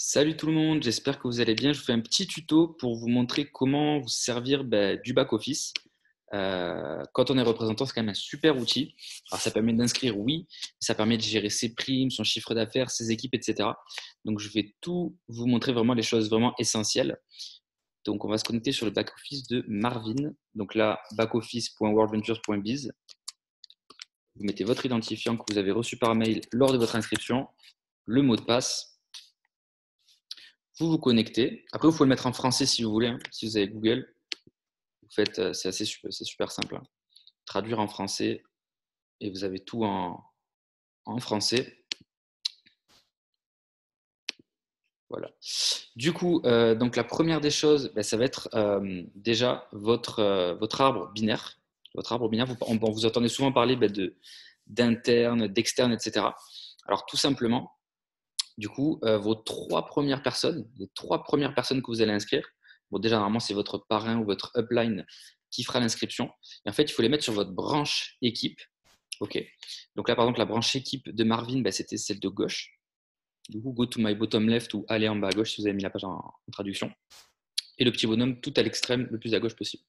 Salut tout le monde, j'espère que vous allez bien. Je vous fais un petit tuto pour vous montrer comment vous servir du back-office. Quand on est représentant, c'est quand même un super outil. Alors, ça permet d'inscrire, oui, ça permet de gérer ses primes, son chiffre d'affaires, ses équipes, etc. Donc, je vais tout vous montrer vraiment les choses vraiment essentielles. Donc, on va se connecter sur le back-office de Marvin. Donc là, backoffice.worldventures.biz. Vous mettez votre identifiant que vous avez reçu par mail lors de votre inscription, le mot de passe. Vous vous connectez. Après, vous pouvez le mettre en français si vous voulez. Si vous avez Google, vous faites, c'est super simple. Traduire en français et vous avez tout en français. Voilà. Du coup, donc la première des choses, ça va être déjà votre arbre binaire. Votre arbre binaire, vous entendez souvent parler d'interne, d'externe, etc. Alors tout simplement, du coup, vos les trois premières personnes que vous allez inscrire, bon, déjà, normalement, c'est votre parrain ou votre upline qui fera l'inscription. Et en fait, il faut les mettre sur votre branche équipe. OK. Donc là, par exemple, la branche équipe de Marvin, c'était celle de gauche. Du coup, go to my bottom left ou aller en bas à gauche si vous avez mis la page en traduction. Et le petit bonhomme tout à l'extrême, le plus à gauche possible.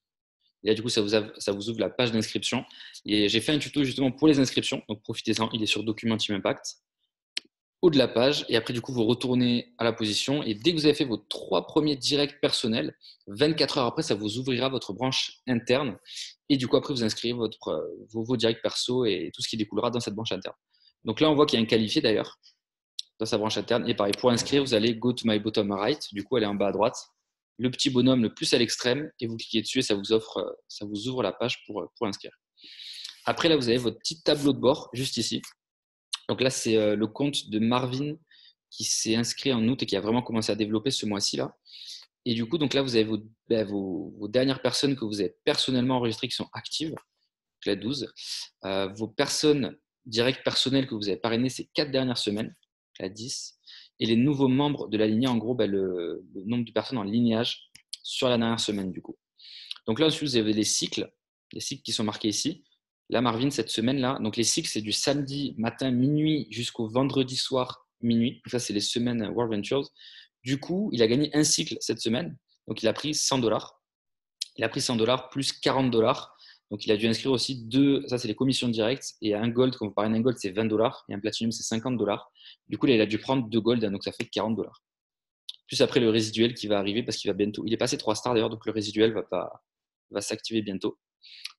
Et là, du coup, ça vous ouvre la page d'inscription. Et j'ai fait un tuto justement pour les inscriptions. Donc, profitez-en. Il est sur Document Team Impact. Haut de la page, et après du coup vous retournez à la position, et dès que vous avez fait vos trois premiers directs personnels, 24 heures après, ça vous ouvrira votre branche interne, et du coup après vous inscrivez vos directs perso et tout ce qui découlera dans cette branche interne. Donc là on voit qu'il y a un qualifié d'ailleurs dans sa branche interne, et pareil, pour inscrire vous allez go to my bottom right, du coup elle est en bas à droite, le petit bonhomme le plus à l'extrême, et vous cliquez dessus et ça vous ouvre la page pour inscrire. Après là vous avez votre petit tableau de bord juste ici. Donc là, c'est le compte de Marvin qui s'est inscrit en août et qui a vraiment commencé à développer ce mois-ci là. Et du coup, donc là, vous avez vos dernières personnes que vous avez personnellement enregistrées qui sont actives, donc là 12. Vos personnes directes personnelles que vous avez parrainées ces 4 dernières semaines, donc là 10. Et les nouveaux membres de la lignée, en gros, le nombre de personnes en lignage sur la dernière semaine du coup. Donc là, ensuite, vous avez les cycles qui sont marqués ici. Là, Marvin, cette semaine-là, donc les cycles, c'est du samedi matin minuit jusqu'au vendredi soir minuit. Donc ça, c'est les semaines World Ventures. Du coup, il a gagné un cycle cette semaine. Donc, il a pris 100 dollars. Il a pris 100 dollars plus 40 dollars. Donc, il a dû inscrire aussi ça, c'est les commissions directes. Et un gold, quand vous parlez d'un gold, c'est 20 dollars. Et un platinum, c'est 50 dollars. Du coup, là, il a dû prendre 2 golds. Donc, ça fait 40 dollars. Plus après le résiduel qui va arriver parce qu'il va bientôt. Il est passé 3 stars d'ailleurs. Donc, le résiduel va s'activer bientôt.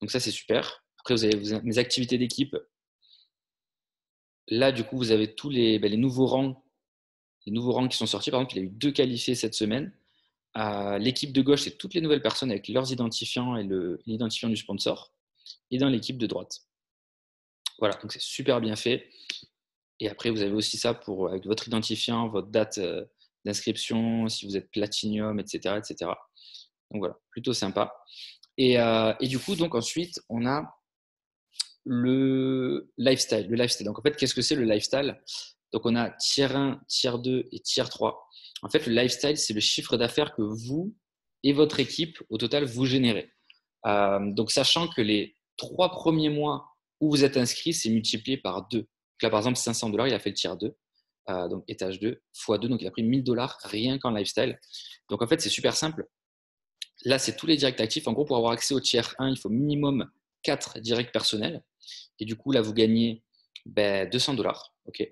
Donc ça, c'est super. Après, vous avez mes activités d'équipe. Là, du coup, vous avez tous les nouveaux rangs qui sont sortis. Par exemple, il y a eu 2 qualifiés cette semaine. L'équipe de gauche, c'est toutes les nouvelles personnes avec leurs identifiants et l'identifiant du sponsor. Et dans l'équipe de droite. Voilà, donc c'est super bien fait. Et après, vous avez aussi ça avec votre identifiant, votre date d'inscription, si vous êtes Platinum, etc., etc. Donc voilà, plutôt sympa. Et du coup, donc ensuite, on a le lifestyle. Donc en fait, qu'est-ce que c'est le lifestyle? Donc on a tier 1, tier 2 et tier 3. En fait, le lifestyle, c'est le chiffre d'affaires que vous et votre équipe, au total, vous générez. Donc sachant que les 3 premiers mois où vous êtes inscrit, c'est multiplié par 2. Donc là, par exemple, 500 dollars, il a fait le tier 2. Donc étage 2 fois 2, donc il a pris 1000 dollars rien qu'en lifestyle. Donc en fait, c'est super simple. Là, c'est tous les directs actifs. En gros, pour avoir accès au tier 1, il faut minimum 4 directs personnels. Et du coup, là, vous gagnez 200 dollars. OK.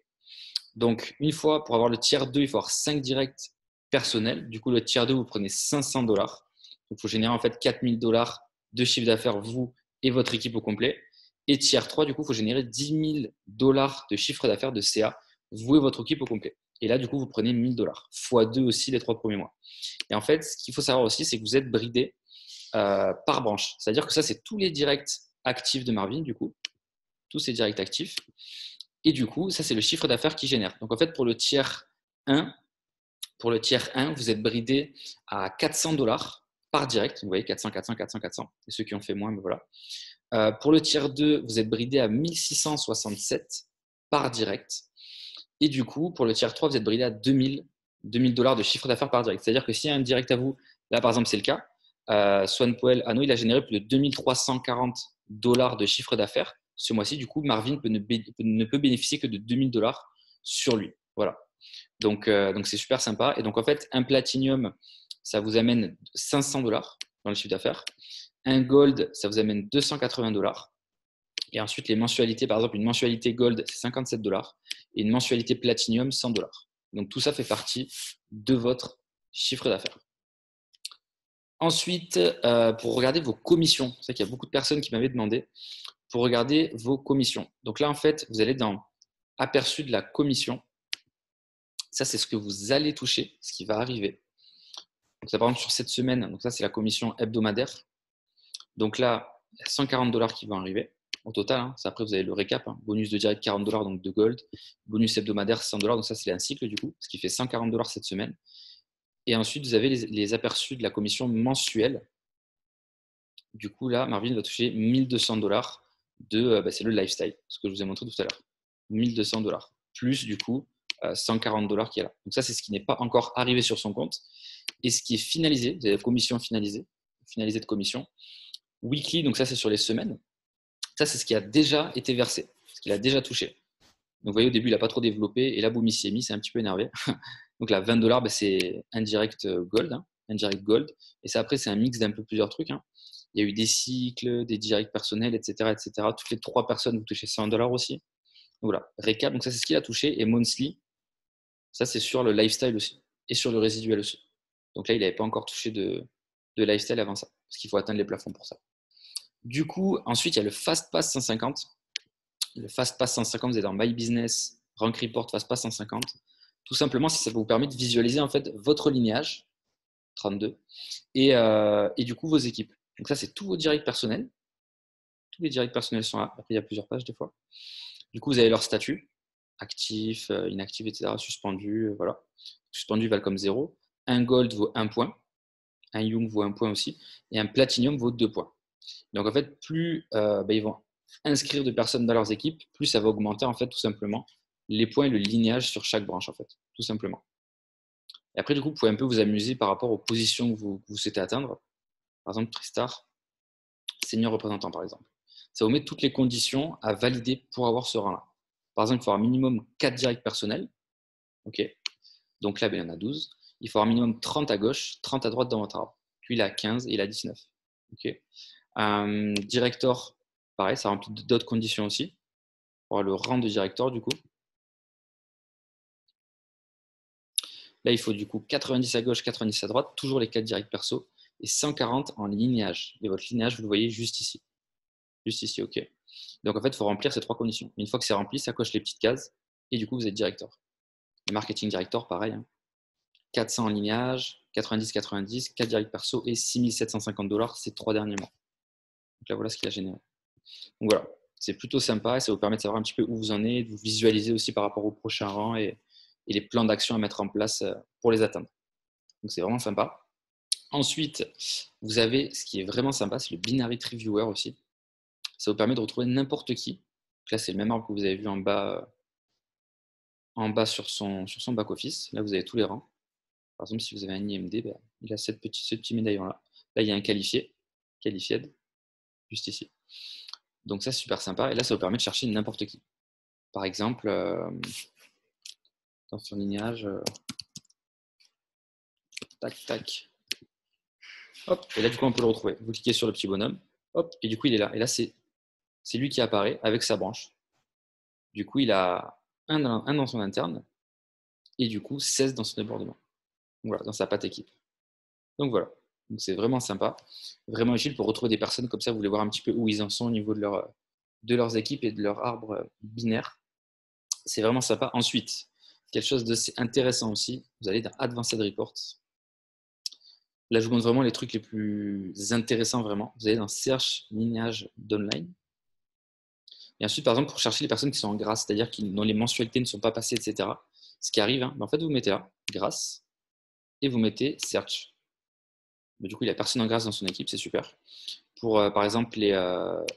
Donc, une fois, pour avoir le tier 2, il faut avoir 5 directs personnels. Du coup, le tier 2, vous prenez 500 dollars. Donc, il faut générer en fait 4000 dollars de chiffre d'affaires, vous et votre équipe au complet. Et tier 3, du coup, il faut générer 10 000 dollars de chiffre d'affaires de CA, vous et votre équipe au complet. Et là, du coup, vous prenez 1000 dollars, fois 2 aussi les 3 premiers mois. Et en fait, ce qu'il faut savoir aussi, c'est que vous êtes bridé par branche. C'est-à-dire que ça, c'est tous les directs actifs de Marvin, du coup, tous ces directs actifs. Et du coup, ça, c'est le chiffre d'affaires qui génère. Donc, en fait, pour le tiers 1, vous êtes bridé à 400 dollars par direct. Vous voyez, 400, 400, 400, 400. Et ceux qui ont fait moins, mais voilà. Pour le tiers 2, vous êtes bridé à 1667 par direct. Et du coup, pour le tiers 3, vous êtes bridé à 2000 dollars de chiffre d'affaires par direct. C'est-à-dire que s'il y a un direct à vous, là par exemple c'est le cas, Swan Poel Anno, il a généré plus de 2340 dollars de chiffre d'affaires ce mois-ci. Du coup, Marvin ne peut bénéficier que de 2000 dollars sur lui. Voilà. Donc c'est super sympa. Et donc, en fait, un Platinum, ça vous amène 500 $ dans le chiffre d'affaires. Un Gold, ça vous amène 280 $. Et ensuite, les mensualités, par exemple, une mensualité Gold, c'est 57 $. Et une mensualité Platinum, 100 $. Donc, tout ça fait partie de votre chiffre d'affaires. Ensuite, pour regarder vos commissions, c'est vrai qu'il y a beaucoup de personnes qui m'avaient demandé, pour regarder vos commissions. Donc là, en fait, vous allez dans aperçu de la commission. Ça, c'est ce que vous allez toucher, ce qui va arriver. Donc ça, par exemple, sur cette semaine, donc ça, c'est la commission hebdomadaire. Donc là, il y a 140 $ qui vont arriver au total. Hein. Après, vous avez le récap. Hein. Bonus de direct 40 $, donc de gold. Bonus hebdomadaire 100 $. Donc ça, c'est un cycle du coup, ce qui fait 140 $ cette semaine. Et ensuite, vous avez les aperçus de la commission mensuelle. Du coup, là, Marvin va toucher 1200 $ c'est le lifestyle, ce que je vous ai montré tout à l'heure. 1200 $. Plus, du coup, 140 $ qui est là. Donc ça, c'est ce qui n'est pas encore arrivé sur son compte. Et ce qui est finalisé, vous avez la commission finalisée de commission. Weekly, donc ça, c'est sur les semaines. Ça, c'est ce qui a déjà été versé, ce qu'il a déjà touché. Donc, vous voyez, au début, il n'a pas trop développé. Et là, boum, il s'y est mis, c'est un petit peu énervé. Donc là, 20 $, c'est indirect gold. Hein, indirect gold. Et ça, après, c'est un mix d'un peu plusieurs trucs. Hein. Il y a eu des cycles, des directs personnels, etc., etc. Toutes les 3 personnes, vous touchez 100 $ aussi. Donc voilà, récap. Donc ça, c'est ce qu'il a touché. Et monthly, ça, c'est sur le lifestyle aussi. Et sur le résiduel aussi. Donc là, il n'avait pas encore touché de lifestyle avant ça. Parce qu'il faut atteindre les plafonds pour ça. Du coup, ensuite, il y a le FastPass 150. Le FastPass 150, vous êtes dans My Business, Rank Report, FastPass 150. Tout simplement, ça vous permet de visualiser en fait votre lignage, 32, et du coup vos équipes. Donc ça, c'est tous vos directs personnels. Tous les directs personnels sont là. Après, il y a plusieurs pages des fois. Du coup, vous avez leur statut, actif, inactif, etc., suspendu, voilà. Suspendu valent comme 0. Un gold vaut 1 point. Un young vaut 1 point aussi. Et un platinum vaut 2 points. Donc en fait, plus ils vont inscrire de personnes dans leurs équipes, plus ça va augmenter en fait tout simplement les points et le lignage sur chaque branche en fait, tout simplement. Et après du coup, vous pouvez un peu vous amuser par rapport aux positions que vous souhaitez atteindre. Par exemple, Tristar, senior représentant par exemple. Ça vous met toutes les conditions à valider pour avoir ce rang-là. Par exemple, il faut avoir minimum 4 directs personnels. Ok. Donc là, il y en a 12. Il faut avoir minimum 30 à gauche, 30 à droite dans votre arbre. Puis il a 15 et il a 19. Ok. Director, pareil, ça remplit d'autres conditions aussi. Pour avoir le rang de directeur, du coup. Là, il faut du coup 90 à gauche, 90 à droite, toujours les 4 directs perso, et 140 en lignage. Et votre lignage, vous le voyez juste ici. Juste ici, ok. Donc en fait, il faut remplir ces 3 conditions. Une fois que c'est rempli, ça coche les petites cases, et du coup, vous êtes directeur. Le marketing director, pareil. Hein. 400 en lignage, 90, 4 directs perso, et 6750 $, ces 3 derniers mois. Donc là, voilà ce qu'il a généré. Donc voilà, c'est plutôt sympa et ça vous permet de savoir un petit peu où vous en êtes, de vous visualiser aussi par rapport au prochain rang et les plans d'action à mettre en place pour les atteindre. Donc c'est vraiment sympa. Ensuite, vous avez ce qui est vraiment sympa, c'est le Binary Tree Viewer aussi. Ça vous permet de retrouver n'importe qui. Donc là, c'est le même arbre que vous avez vu en bas sur son back-office. Là, vous avez tous les rangs. Par exemple, si vous avez un IMD, ben, il a ce petit médaillon-là. Là, il y a un qualifié, qualified, juste ici. Donc ça, c'est super sympa. Et là, ça vous permet de chercher n'importe qui. Par exemple, dans son lignage, tac, tac. Hop, et là, du coup, on peut le retrouver. Vous cliquez sur le petit bonhomme, hop, et du coup, il est là. Et là, c'est lui qui apparaît avec sa branche. Du coup, il a un dans son interne, et du coup, 16 dans son débordement. Voilà, dans sa patte équipe. Donc voilà. Donc c'est vraiment sympa, vraiment utile pour retrouver des personnes comme ça. Vous voulez voir un petit peu où ils en sont au niveau de leurs équipes et de leur arbre binaire. C'est vraiment sympa. Ensuite, quelque chose d'assez intéressant aussi, vous allez dans Advanced Reports. Là, je vous montre vraiment les trucs les plus intéressants vraiment. Vous allez dans Search lignage d'online. Et ensuite, par exemple, pour chercher les personnes qui sont en grâce, c'est-à-dire dont les mensualités ne sont pas passées, etc. Ce qui arrive, hein, en fait, vous mettez là, grâce, et vous mettez Search. Mais du coup, il n'y a personne en grâce dans son équipe, c'est super. Pour, par exemple,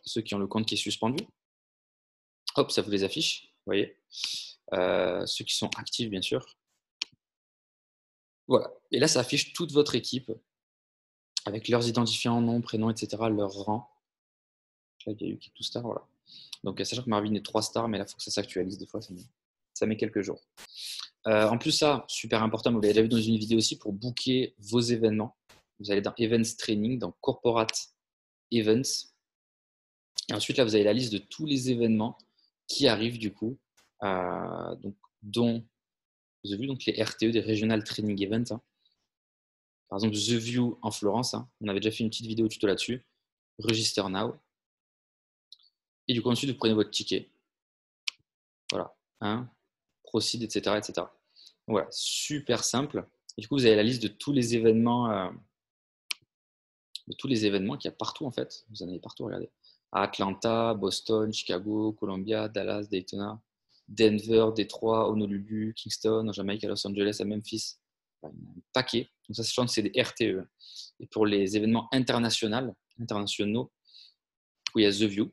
ceux qui ont le compte qui est suspendu, hop, ça vous les affiche, vous voyez. Ceux qui sont actifs, bien sûr. Voilà. Et là, ça affiche toute votre équipe avec leurs identifiants, nom, prénom, etc., leur rang. Là, il y a eu tout star, voilà. Donc, sachant que Marvin est 3 stars, mais là, il faut que ça s'actualise des fois, ça met quelques jours. En plus, ça, super important, vous l'avez déjà vu dans une vidéo aussi, pour booker vos événements. Vous allez dans Events Training, dans Corporate Events. Et ensuite, là, vous avez la liste de tous les événements qui arrivent du coup, donc, dont, vous avez vu donc, les RTE, des Regional Training Events. Hein. Par exemple, The View en Florence. Hein. On avait déjà fait une petite vidéo tuto là-dessus. Register Now. Et du coup, ensuite, vous prenez votre ticket. Voilà. Hein, proceed, etc., etc. Donc, voilà, super simple. Et du coup, vous avez la liste de tous les événements qu'il y a partout en fait. Vous en avez partout, regardez. À Atlanta, Boston, Chicago, Columbia, Dallas, Daytona, Denver, Détroit, Honolulu, Kingston, en Jamaïque, à Los Angeles, à Memphis. Enfin, il y en a un paquet. Donc ça, sachant que c'est des RTE. Et pour les événements internationaux, où il y a The View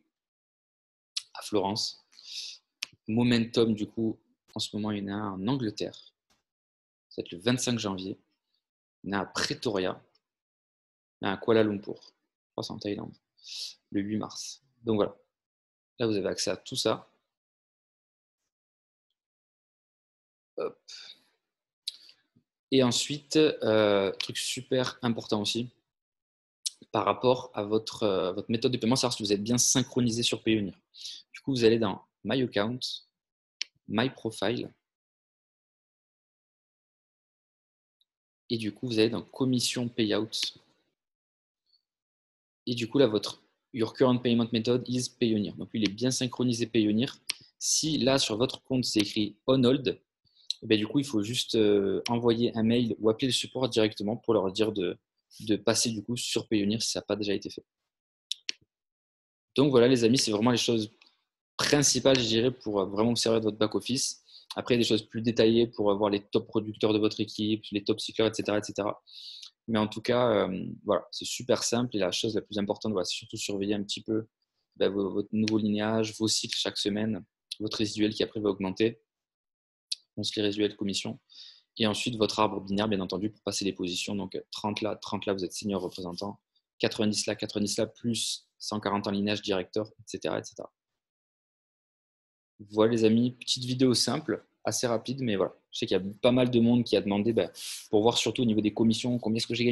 à Florence. Momentum, du coup, en ce moment, il y en a un en Angleterre. Ça va être le 25 janvier. Il y en a à Pretoria. Il y en a à Kuala Lumpur. Je crois que c'est en Thaïlande. Le 8 mars. Donc voilà. Là, vous avez accès à tout ça. Hop. Et ensuite, truc super important aussi, par rapport à votre méthode de paiement, savoir si vous êtes bien synchronisé sur Payoneer. Du coup, vous allez dans My Account, My Profile, et du coup, vous allez dans Commission Payout. Et du coup, là, Your Current Payment Method is Payoneer. Donc, lui, il est bien synchronisé Payoneer. Si là, sur votre compte, c'est écrit On Hold, et bien, du coup, il faut juste envoyer un mail ou appeler le support directement pour leur dire de passer du coup sur Payoneer si ça n'a pas déjà été fait. Donc voilà les amis, c'est vraiment les choses principales, je dirais, pour vraiment vous servir de votre back-office. Après, il y a des choses plus détaillées pour avoir les top producteurs de votre équipe, les top cycleurs, etc., etc. Mais en tout cas, voilà, c'est super simple. Et la chose la plus importante, voilà, c'est surtout surveiller un petit peu votre nouveau lignage, vos cycles chaque semaine, votre résiduel qui après va augmenter, les résiduels de commission. Et ensuite, votre arbre binaire, bien entendu, pour passer les positions. Donc, 30 là, vous êtes senior représentant. 90 là, plus 140 en lignage directeur, etc., etc. Voilà les amis, petite vidéo simple, assez rapide, mais voilà. Je sais qu'il y a pas mal de monde qui a demandé pour voir surtout au niveau des commissions, combien est-ce que j'ai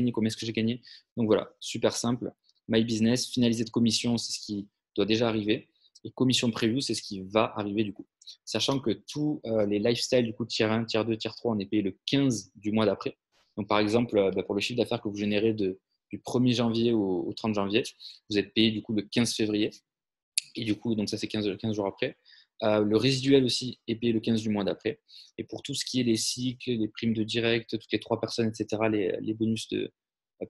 gagné. Donc voilà, super simple. My Business, finalisé de commission, c'est ce qui doit déjà arriver. Et commission preview, c'est ce qui va arriver du coup. Sachant que tous les lifestyles du coup tier 1, tier 2, tier 3, on est payé le 15 du mois d'après. Donc par exemple, pour le chiffre d'affaires que vous générez du 1er janvier au 30 janvier, vous êtes payé du coup le 15 février. Et du coup, donc ça c'est 15 jours après. Le résiduel aussi est payé le 15 du mois d'après. Et pour tout ce qui est les cycles, les primes de direct, toutes les 3 personnes, etc., les bonus de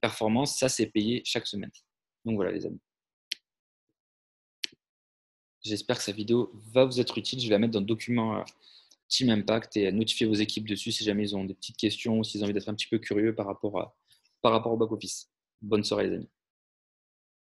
performance, ça c'est payé chaque semaine. Donc voilà les amis. J'espère que cette vidéo va vous être utile. Je vais la mettre dans le document Team Impact et notifier vos équipes dessus si jamais ils ont des petites questions ou s'ils ont envie d'être un petit peu curieux par rapport au back-office. Bonne soirée les amis.